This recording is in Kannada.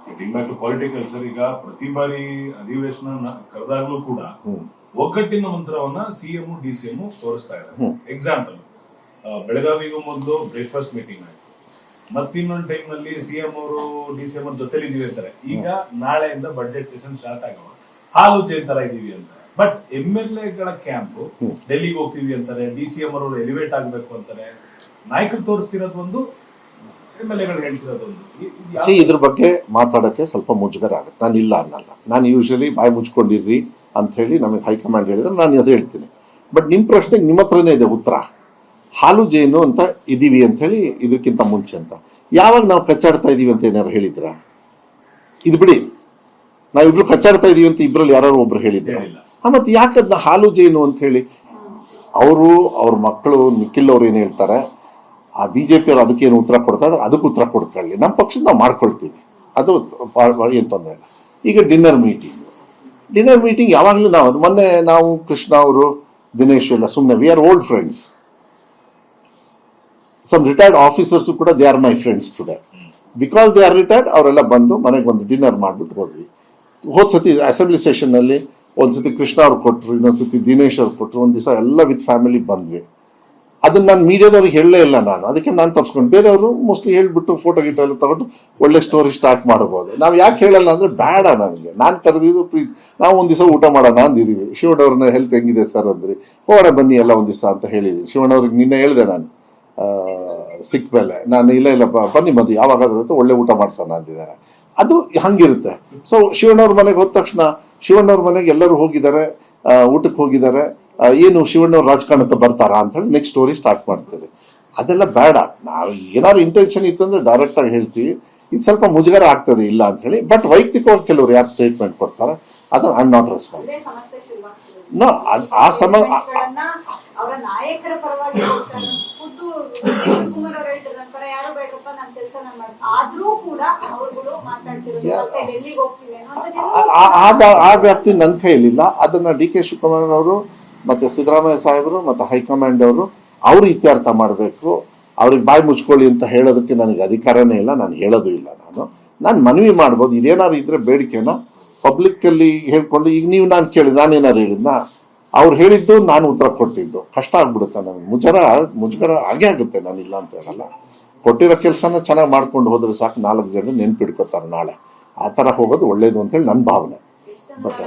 Getting back to political sir, ಈಗ ಪ್ರತಿ ಬಾರಿ ಅಧಿವೇಶನ ಕರೆದಾಗ್ಲೂ ಕೂಡ ಒಗ್ಗಟ್ಟಿನ ಮಂತ್ರವನ್ನ ಸಿಎಂ ಡಿಸಿಎಂ ತೋರಿಸ್ತಾ ಇದ್ದಾರೆ. ಎಕ್ಸಾಂಪಲ್, ಬೆಳಗಾವಿಗೂ ಮೊದಲು ಬ್ರೇಕ್ಫಾಸ್ಟ್ ಮೀಟಿಂಗ್ ಆಯ್ತು, ಮತ್ತಿನ್ನೊಂದು ಟೈಮ್ ನಲ್ಲಿ ಸಿಎಂ ಅವರು ಡಿಸಿಎಂ ಅವ್ರ ಜೊತೆಲಿ ಇದೀವಿ ಅಂತಾರೆ. ಈಗ ನಾಳೆಯಿಂದ ಬಜೆಟ್ ಸೆಷನ್ ಸ್ಟಾರ್ಟ್ ಆಗವ, ಹಾಲು ಚೇನ್ ತರ ಇದೀವಿ ಅಂತಾರೆ. ಬಟ್ MLA ಗಳ ಕ್ಯಾಂಪ್ ಡೆಲ್ಲಿಗೆ ಹೋಗ್ತೀವಿ ಅಂತಾರೆ, ಡಿಸಿಎಂ ಅವರು ಎಲಿವೇಟ್ ಆಗ್ಬೇಕು ಅಂತಾರೆ. ನಾಯಕರು ತೋರಿಸ್ತಿರೋದು ಒಂದು, MLA ಗಳು ಹೇಳ್ತಿರೋದು ಒಂದು. ಇದ್ರ ಬಗ್ಗೆ ಮಾತಾಡಕ್ಕೆ ಸ್ವಲ್ಪ ಮುಜುಗರ ಆಗುತ್ತೆ. ನಾನು ಇಲ್ಲ ಅನ್ನಲ್ಲ, ನಾನು ಯೂಶಲಿ ಬಾಯಿ ಮುಚ್ಕೊಂಡಿರ್ರಿ ಅಂತ ಹೇಳಿ ನಮಗೆ ಹೈಕಮಾಂಡ್ ಹೇಳಿದ್ರೆ ನಾನು ಅದು ಹೇಳ್ತೀನಿ. ಬಟ್ ನಿಮ್ಮ ಪ್ರಶ್ನೆಗೆ ನಿಮ್ಮ ಹತ್ರನೇ ಇದೆ ಉತ್ತರ. ಹಾಲು ಜೇನು ಅಂತ ಇದೀವಿ ಅಂತ ಹೇಳಿ ಇದಕ್ಕಿಂತ ಮುಂಚೆ ಅಂತ ಯಾವಾಗ ನಾವು ಕಚ್ಚಾಡ್ತಾ ಇದೀವಿ ಅಂತ ಏನಾರು ಹೇಳಿದ್ರ? ಇದು ಬಿಡಿ, ನಾವಿಬ್ರು ಕಚ್ಚಾಡ್ತಾ ಇದೀವಿ ಅಂತ ಇಬ್ರಲ್ಲಿ ಯಾರು ಒಬ್ರು ಹೇಳಿದ್ರ? ಮತ್ತೆ ಯಾಕದ್ನ ಹಾಲು ಜೇನು ಅಂತ ಹೇಳಿ ಅವರು ಅವ್ರ ಮಕ್ಕಳು ನಿಖಿಲ್ ಅವ್ರು ಏನ್ ಹೇಳ್ತಾರೆ, ಆ BJP ಅವ್ರು ಅದಕ್ಕೇನು ಉತ್ತರ ಕೊಡ್ತಾ ಇದ್ರೆ ಅದಕ್ಕೆ ಉತ್ತರ ಕೊಡ್ಕೊಳ್ಳಿ, ನಮ್ಮ ಪಕ್ಷದ ನಾವು ಮಾಡ್ಕೊಳ್ತೀವಿ, ಅದು ಏನು ತೊಂದರೆ ಇಲ್ಲ. ಈಗ ಡಿನ್ನರ್ ಮೀಟಿಂಗ್ ಯಾವಾಗಲೂ ಮೊನ್ನೆ ನಾವು ಕೃಷ್ಣ ಅವರು ದಿನೇಶ್ ಎಲ್ಲ ಸುಮ್ಮನೆ we are old friends. Some retired officers ಕೂಡ they are my friends today. Because they are retired ಅವರೆಲ್ಲ ಬಂದು ಮನೆಗೆ ಒಂದು ಡಿನ್ನರ್ ಮಾಡ್ಬಿಟ್ಟು ಹೋದ್ವಿ. ಹೋದ್ಸತಿ ಅಸೆಂಬ್ಲಿ ಸೆಷನ್ನಲ್ಲಿ ಒಂದ್ಸತಿ ಕೃಷ್ಣ ಅವ್ರು ಕೊಟ್ಟರು, ಇನ್ನೊಂದ್ಸತಿ ದಿನೇಶ್ ಅವ್ರು ಕೊಟ್ಟರು, ಒಂದ್ ದಿವಸ ಎಲ್ಲ ವಿತ್ ಫ್ಯಾಮಿಲಿ ಬಂದ್ವಿ. ಅದನ್ನ ನಾನು ಮೀಡಿಯಾದವ್ರಿಗೆ ಹೇಳಲೇ ಇಲ್ಲ, ನಾನು ಅದಕ್ಕೆ ನಾನು ತಪ್ಸ್ಕೊಂಡು ಬೇರೆಯವರು ಮೋಸ್ಟ್ಲಿ ಹೇಳ್ಬಿಟ್ಟು ಫೋಟೋ ಗಿಟೋ ಎಲ್ಲ ತಗೊಂಡು ಒಳ್ಳೆ ಸ್ಟೋರಿ ಸ್ಟಾರ್ಟ್ ಮಾಡಬಹುದು. ನಾವು ಯಾಕೆ ಹೇಳಲ್ಲ ಅಂದ್ರೆ ಬೇಡ, ನನಗೆ ನಾನು ಕರೆದಿದ್ದು ನಾವು ಒಂದ್ ದಿವಸ ಊಟ ಮಾಡೋಣ ಅಂದಿದೀವಿ. ಶಿವಣ್ಣವ್ರನ್ನ ಹೆಲ್ತ್ ಹೆಂಗಿದೆ ಸರ್ ಅಂದ್ರಿ, ಹೋಗೋಣ ಬನ್ನಿ ಎಲ್ಲ ಒಂದ್ ದಿವಸ ಅಂತ ಹೇಳಿದೀನಿ. ಶಿವಣ್ಣವ್ರಿಗೆ ನಿನ್ನೆ ಹೇಳಿದೆ ನಾನು ಸಿಕ್ಕ ಮೇಲೆ, ನಾನು ಇಲ್ಲ ಬನ್ನಿ ಬಂದು ಯಾವಾಗಾದ್ರೂ ಒಳ್ಳೆ ಊಟ ಮಾಡ್ಸೋಣ ಅಂದಿದ್ದಾರೆ. ಅದು ಹಂಗಿರುತ್ತೆ. ಸೊ ಶಿವಣ್ಣವ್ರ ಮನೆಗೆ ಹೋದ ತಕ್ಷಣ ಶಿವಣ್ಣವ್ರ ಮನೆಗೆ ಎಲ್ಲರೂ ಹೋಗಿದ್ದಾರೆ, ಊಟಕ್ಕೆ ಹೋಗಿದ್ದಾರೆ, ಏನು ಶಿವಣ್ಣವ್ರ ರಾಜಕಾರಣಕ್ಕೆ ಬರ್ತಾರಾ ಅಂತ ಹೇಳಿ ನೆಕ್ಸ್ಟ್ ಸ್ಟೋರಿ ಸ್ಟಾರ್ಟ್ ಮಾಡ್ತೀರಿ. ಅದೆಲ್ಲ ಬೇಡ. ನಾವು ಏನಾದ್ರು ಇಂಟೆನ್ಷನ್ ಇತ್ತಂದ್ರೆ ಡೈರೆಕ್ಟ್ ಆಗಿ ಹೇಳ್ತೀವಿ. ಇದು ಸ್ವಲ್ಪ ಮುಜುಗರ ಆಗ್ತದೆ ಇಲ್ಲ ಅಂತ ಹೇಳಿ. ಬಟ್ ವೈಯಕ್ತಿಕವಾಗಿ ಕೆಲವರು ಯಾರು ಸ್ಟೇಟ್ಮೆಂಟ್ ಕೊಡ್ತಾರೆ ಅದನ್ನ ಐ ಆಮ್ ನಾಟ್ ರೆಸ್ಪಾನ್ಸಿಬಲ್. ಆ ಸಮ ಅವರ ನಾಯಕರ ಪರವಾಗಿ ಖುದ್ದು ಶಿವಕುಮಾರ್ ಅವರು ಹೇಳ್ತಾರೆ, ನನ್ನ ಪರ ಯಾರು ಬೇಡಪ್ಪ, ನನ್ನ ಕೆಲಸ ನಾನು ಮಾಡ್ತೀನಿ, ಆದ್ರೂ ಕೂಡ ಅವರುಗಳು ಮಾತಾಡ್ತಿರೋದು ಮತ್ತೆ ಡೆಲ್ಲಿಗೆ ಹೋಗ್ತೀವಿ ಆ ವ್ಯಾಪ್ತಿ ನನ್ನ ಕೈಲಿಲ್ಲ. ಅದನ್ನ DK ಶಿವಕುಮಾರ್ ಅವರು ಮತ್ತೆ ಸಿದ್ದರಾಮಯ್ಯ ಸಾಹೇಬರು ಮತ್ತೆ ಹೈಕಮಾಂಡ್ ಅವರು ಅವ್ರು ಇತ್ಯರ್ಥ ಮಾಡಬೇಕು. ಅವ್ರಿಗೆ ಬಾಯಿ ಮುಚ್ಕೊಳ್ಳಿ ಅಂತ ಹೇಳೋದಕ್ಕೆ ನನಗೆ ಅಧಿಕಾರನೇ ಇಲ್ಲ, ನಾನು ಹೇಳೋದು ಇಲ್ಲ. ನಾನು ಮನವಿ ಮಾಡ್ಬೋದು, ಇದೇನಾದ್ರು ಇದ್ರೆ ಬೇಡಿಕೆನ ಪಬ್ಲಿಕ್ ಅಲ್ಲಿ ಹೇಳ್ಕೊಂಡು. ಈಗ ನೀವು ನಾನು ಕೇಳಿದ ನಾನೇನಾರು ಹೇಳಿದ್ನ, ಅವ್ರು ಹೇಳಿದ್ದು ನಾನು ಉತ್ತರ ಕೊಟ್ಟಿದ್ದು, ಕಷ್ಟ ಆಗ್ಬಿಡುತ್ತೆ ನನಗೆ. ಮುಜುಗರ ಹಾಗೆ ಆಗುತ್ತೆ, ನಾನು ಇಲ್ಲ ಅಂತ ಹೇಳಲ್ಲ. ಕೊಟ್ಟಿರೋ ಕೆಲಸನ ಚೆನ್ನಾಗಿ ಮಾಡ್ಕೊಂಡು ಹೋದ್ರೆ ಸಾಕು, 4 ಜನ ನೆನ್ಪಿಡ್ಕೋತಾರೆ ನಾಳೆ. ಆ ಥರ ಹೋಗೋದು ಒಳ್ಳೇದು ಅಂತೇಳಿ ನನ್ನ ಭಾವನೆ. ಬಟ್